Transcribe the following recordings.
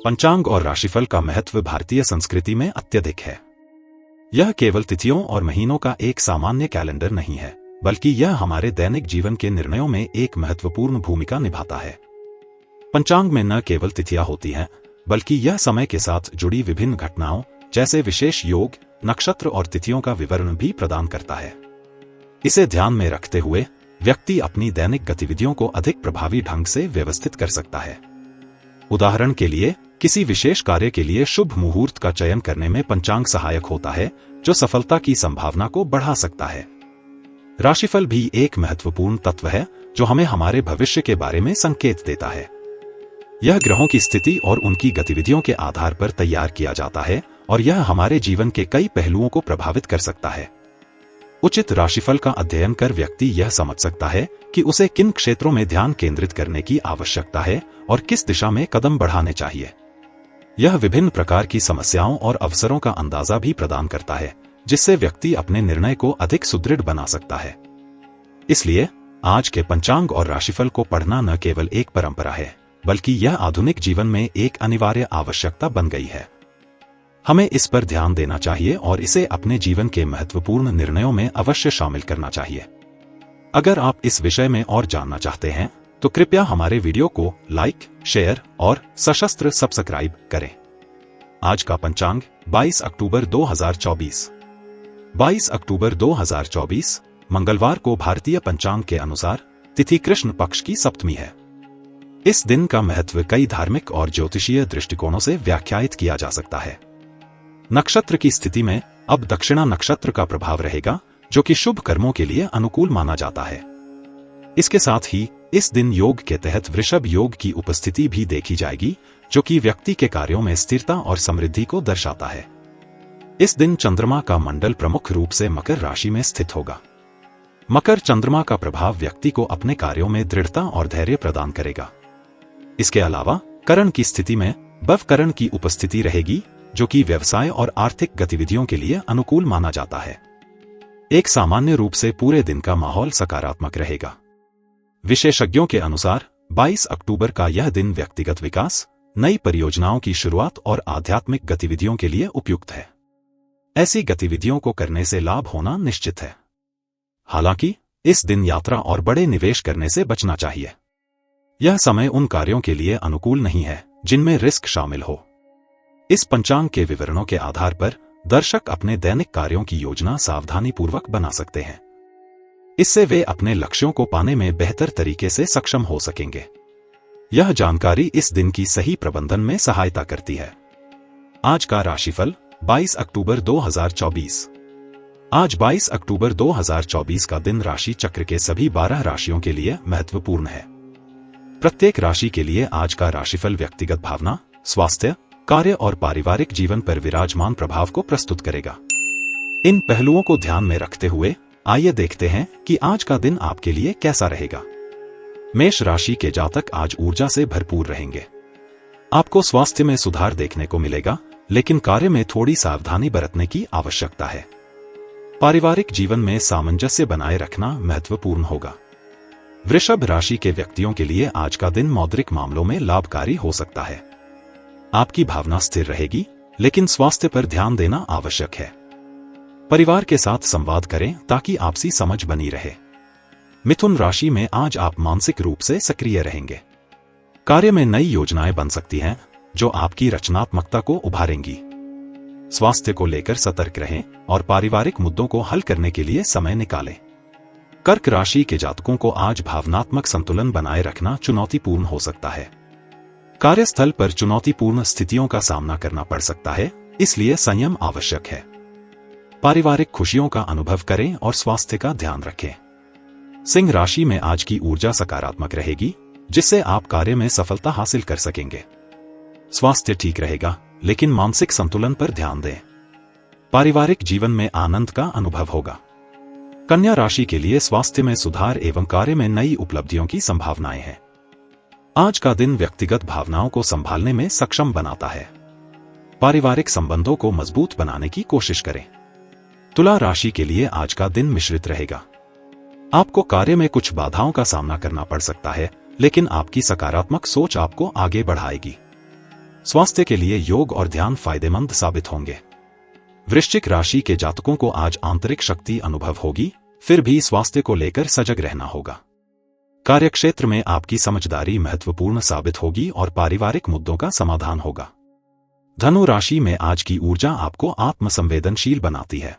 पंचांग और राशिफल का महत्व भारतीय संस्कृति में अत्यधिक है। यह केवल तिथियों और महीनों का एक सामान्य कैलेंडर नहीं है, बल्कि यह हमारे दैनिक जीवन के निर्णयों में एक महत्वपूर्ण भूमिका निभाता है। पंचांग में न केवल तिथियां होती हैं, बल्कि यह समय के साथ जुड़ी विभिन्न घटनाओं जैसे विशेष योग, नक्षत्र और तिथियों का विवरण भी प्रदान करता है। इसे ध्यान में रखते हुए व्यक्ति अपनी दैनिक गतिविधियों को अधिक प्रभावी ढंग से व्यवस्थित कर सकता है। उदाहरण के लिए, किसी विशेष कार्य के लिए शुभ मुहूर्त का चयन करने में पंचांग सहायक होता है, जो सफलता की संभावना को बढ़ा सकता है। राशिफल भी एक महत्वपूर्ण तत्व है, जो हमें हमारे भविष्य के बारे में संकेत देता है। यह ग्रहों की स्थिति और उनकी गतिविधियों के आधार पर तैयार किया जाता है, और यह हमारे जीवन के कई पहलुओं को प्रभावित कर सकता है। उचित राशिफल का अध्ययन कर व्यक्ति यह समझ सकता है कि उसे किन क्षेत्रों में ध्यान केंद्रित करने की आवश्यकता है और किस दिशा में कदम बढ़ाने चाहिए। यह विभिन्न प्रकार की समस्याओं और अवसरों का अंदाजा भी प्रदान करता है, जिससे व्यक्ति अपने निर्णय को अधिक सुदृढ़ बना सकता है। इसलिए आज के पंचांग और राशिफल को पढ़ना न केवल एक परंपरा है, बल्कि यह आधुनिक जीवन में एक अनिवार्य आवश्यकता बन गई है। हमें इस पर ध्यान देना चाहिए और इसे अपने जीवन के महत्वपूर्ण निर्णयों में अवश्य शामिल करना चाहिए। अगर आप इस विषय में और जानना चाहते हैं, तो कृपया हमारे वीडियो को लाइक, शेयर और सशस्त्र सब्सक्राइब करें। आज का पंचांग 22 अक्टूबर 2024। 22 अक्टूबर 2024 मंगलवार को भारतीय पंचांग के अनुसार तिथि कृष्ण पक्ष की सप्तमी है। इस दिन का महत्व कई धार्मिक और ज्योतिषीय दृष्टिकोणों से व्याख्यायित किया जा सकता है। नक्षत्र की स्थिति में अब दक्षिणा नक्षत्र का प्रभाव रहेगा, जो कि शुभ कर्मों के लिए अनुकूल माना जाता है। इसके साथ ही इस दिन योग के तहत वृषभ योग की उपस्थिति भी देखी जाएगी, जो कि व्यक्ति के कार्यों में स्थिरता और समृद्धि को दर्शाता है। इस दिन चंद्रमा का मंडल प्रमुख रूप से मकर राशि में स्थित होगा। मकर चंद्रमा का प्रभाव व्यक्ति को अपने कार्यों में दृढ़ता और धैर्य प्रदान करेगा। इसके अलावा करण की स्थिति में बव करण की उपस्थिति रहेगी, जो कि व्यवसाय और आर्थिक गतिविधियों के लिए अनुकूल माना जाता है। एक सामान्य रूप से पूरे दिन का माहौल सकारात्मक रहेगा। विशेषज्ञों के अनुसार 22 अक्टूबर का यह दिन व्यक्तिगत विकास, नई परियोजनाओं की शुरुआत और आध्यात्मिक गतिविधियों के लिए उपयुक्त है। ऐसी गतिविधियों को करने से लाभ होना निश्चित है। हालांकि इस दिन यात्रा और बड़े निवेश करने से बचना चाहिए। यह समय उन कार्यों के लिए अनुकूल नहीं है जिनमें रिस्क शामिल हो। इस पंचांग के विवरणों के आधार पर दर्शक अपने दैनिक कार्यों की योजना सावधानीपूर्वक बना सकते हैं। इससे वे अपने लक्ष्यों को पाने में बेहतर तरीके से सक्षम हो सकेंगे। यह जानकारी इस दिन की सही प्रबंधन में सहायता करती है। आज का राशिफल 22 अक्टूबर 2024। आज 22 अक्टूबर 2024 का दिन राशि चक्र के सभी 12 राशियों के लिए महत्वपूर्ण है। प्रत्येक राशि के लिए आज का राशिफल व्यक्तिगत भावना, स्वास्थ्य, कार्य और पारिवारिक जीवन पर विराजमान प्रभाव को प्रस्तुत करेगा। इन पहलुओं को ध्यान में रखते हुए आइए देखते हैं कि आज का दिन आपके लिए कैसा रहेगा। मेष राशि के जातक आज ऊर्जा से भरपूर रहेंगे। आपको स्वास्थ्य में सुधार देखने को मिलेगा, लेकिन कार्य में थोड़ी सावधानी बरतने की आवश्यकता है। पारिवारिक जीवन में सामंजस्य बनाए रखना महत्वपूर्ण होगा। वृषभ राशि के व्यक्तियों के लिए आज का दिन मौद्रिक मामलों में लाभकारी हो सकता है। आपकी भावना स्थिर रहेगी, लेकिन स्वास्थ्य पर ध्यान देना आवश्यक है। परिवार के साथ संवाद करें ताकि आपसी समझ बनी रहे। मिथुन राशि में आज आप मानसिक रूप से सक्रिय रहेंगे। कार्य में नई योजनाएं बन सकती हैं, जो आपकी रचनात्मकता को उभारेंगी। स्वास्थ्य को लेकर सतर्क रहें और पारिवारिक मुद्दों को हल करने के लिए समय निकालें। कर्क राशि के जातकों को आज भावनात्मक संतुलन बनाए रखना चुनौतीपूर्ण हो सकता है। कार्यस्थल पर चुनौतीपूर्ण स्थितियों का सामना करना पड़ सकता है, इसलिए संयम आवश्यक है। पारिवारिक खुशियों का अनुभव करें और स्वास्थ्य का ध्यान रखें। सिंह राशि में आज की ऊर्जा सकारात्मक रहेगी, जिससे आप कार्य में सफलता हासिल कर सकेंगे। स्वास्थ्य ठीक रहेगा, लेकिन मानसिक संतुलन पर ध्यान दें। पारिवारिक जीवन में आनंद का अनुभव होगा। कन्या राशि के लिए स्वास्थ्य में सुधार एवं कार्य में नई उपलब्धियों की संभावनाएं हैं। आज का दिन व्यक्तिगत भावनाओं को संभालने में सक्षम बनाता है। पारिवारिक संबंधों को मजबूत बनाने की कोशिश करें। तुला राशि के लिए आज का दिन मिश्रित रहेगा। आपको कार्य में कुछ बाधाओं का सामना करना पड़ सकता है, लेकिन आपकी सकारात्मक सोच आपको आगे बढ़ाएगी। स्वास्थ्य के लिए योग और ध्यान फायदेमंद साबित होंगे। वृश्चिक राशि के जातकों को आज आंतरिक शक्ति अनुभव होगी, फिर भी स्वास्थ्य को लेकर सजग रहना होगा। कार्यक्षेत्र में आपकी समझदारी महत्वपूर्ण साबित होगी और पारिवारिक मुद्दों का समाधान होगा। धनु राशि में आज की ऊर्जा आपको आत्मसंवेदनशील बनाती है।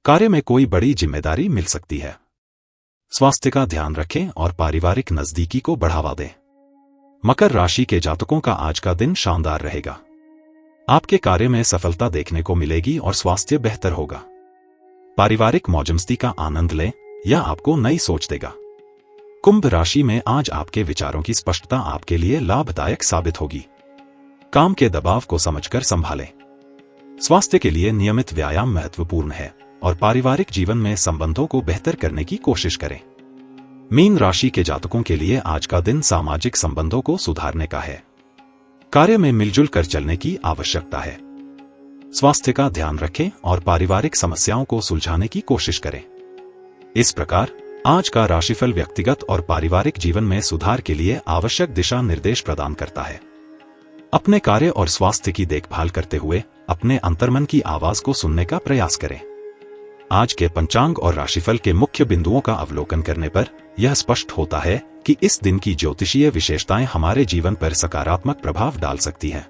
कार्य में कोई बड़ी जिम्मेदारी मिल सकती है। स्वास्थ्य का ध्यान रखें और पारिवारिक नजदीकी को बढ़ावा दें। मकर राशि के जातकों का आज का दिन शानदार रहेगा। आपके कार्य में सफलता देखने को मिलेगी और स्वास्थ्य बेहतर होगा। पारिवारिक मौजमस्ती का आनंद लें, यह आपको नई सोच देगा। कुंभ राशि में आज आपके विचारों की स्पष्टता आपके लिए लाभदायक साबित होगी। काम के दबाव को समझकर संभालें। स्वास्थ्य के लिए नियमित व्यायाम महत्वपूर्ण है और पारिवारिक जीवन में संबंधों को बेहतर करने की कोशिश करें। मीन राशि के जातकों के लिए आज का दिन सामाजिक संबंधों को सुधारने का है। कार्य में मिलजुल कर चलने की आवश्यकता है। स्वास्थ्य का ध्यान रखें और पारिवारिक समस्याओं को सुलझाने की कोशिश करें। इस प्रकार आज का राशिफल व्यक्तिगत और पारिवारिक जीवन में सुधार के लिए आवश्यक दिशा निर्देश प्रदान करता है। अपने कार्य और स्वास्थ्य की देखभाल करते हुए अपने अंतर्मन की आवाज को सुनने का प्रयास करें। आज के पंचांग और राशिफल के मुख्य बिंदुओं का अवलोकन करने पर यह स्पष्ट होता है कि इस दिन की ज्योतिषीय विशेषताएं हमारे जीवन पर सकारात्मक प्रभाव डाल सकती हैं।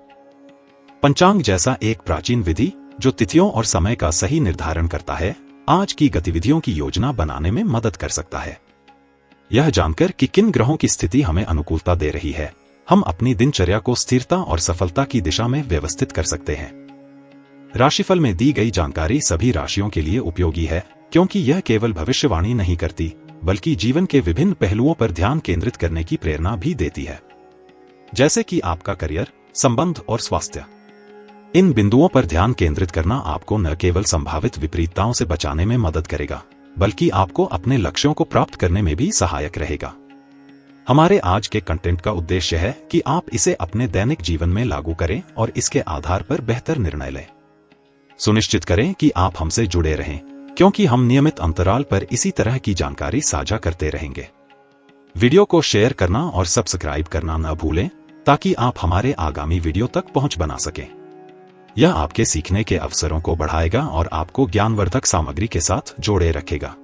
पंचांग जैसा एक प्राचीन विधि जो तिथियों और समय का सही निर्धारण करता है, आज की गतिविधियों की योजना बनाने में मदद कर सकता है। यह जानकर कि किन ग्रहों की स्थिति हमें अनुकूलता दे रही है, हम अपनी दिनचर्या को स्थिरता और सफलता की दिशा में व्यवस्थित कर सकते हैं। राशिफल में दी गई जानकारी सभी राशियों के लिए उपयोगी है, क्योंकि यह केवल भविष्यवाणी नहीं करती, बल्कि जीवन के विभिन्न पहलुओं पर ध्यान केंद्रित करने की प्रेरणा भी देती है, जैसे कि आपका करियर, संबंध और स्वास्थ्य। इन बिंदुओं पर ध्यान केंद्रित करना आपको न केवल संभावित विपरीतताओं से बचाने में मदद करेगा, बल्कि आपको अपने लक्ष्यों को प्राप्त करने में भी सहायक रहेगा। हमारे आज के कंटेंट का उद्देश्य है कि आप इसे अपने दैनिक जीवन में लागू करें और इसके आधार पर बेहतर निर्णय लें। सुनिश्चित करें कि आप हमसे जुड़े रहें, क्योंकि हम नियमित अंतराल पर इसी तरह की जानकारी साझा करते रहेंगे। वीडियो को शेयर करना और सब्सक्राइब करना न भूलें, ताकि आप हमारे आगामी वीडियो तक पहुंच बना सकें। यह आपके सीखने के अवसरों को बढ़ाएगा और आपको ज्ञानवर्धक सामग्री के साथ जोड़े रखेगा।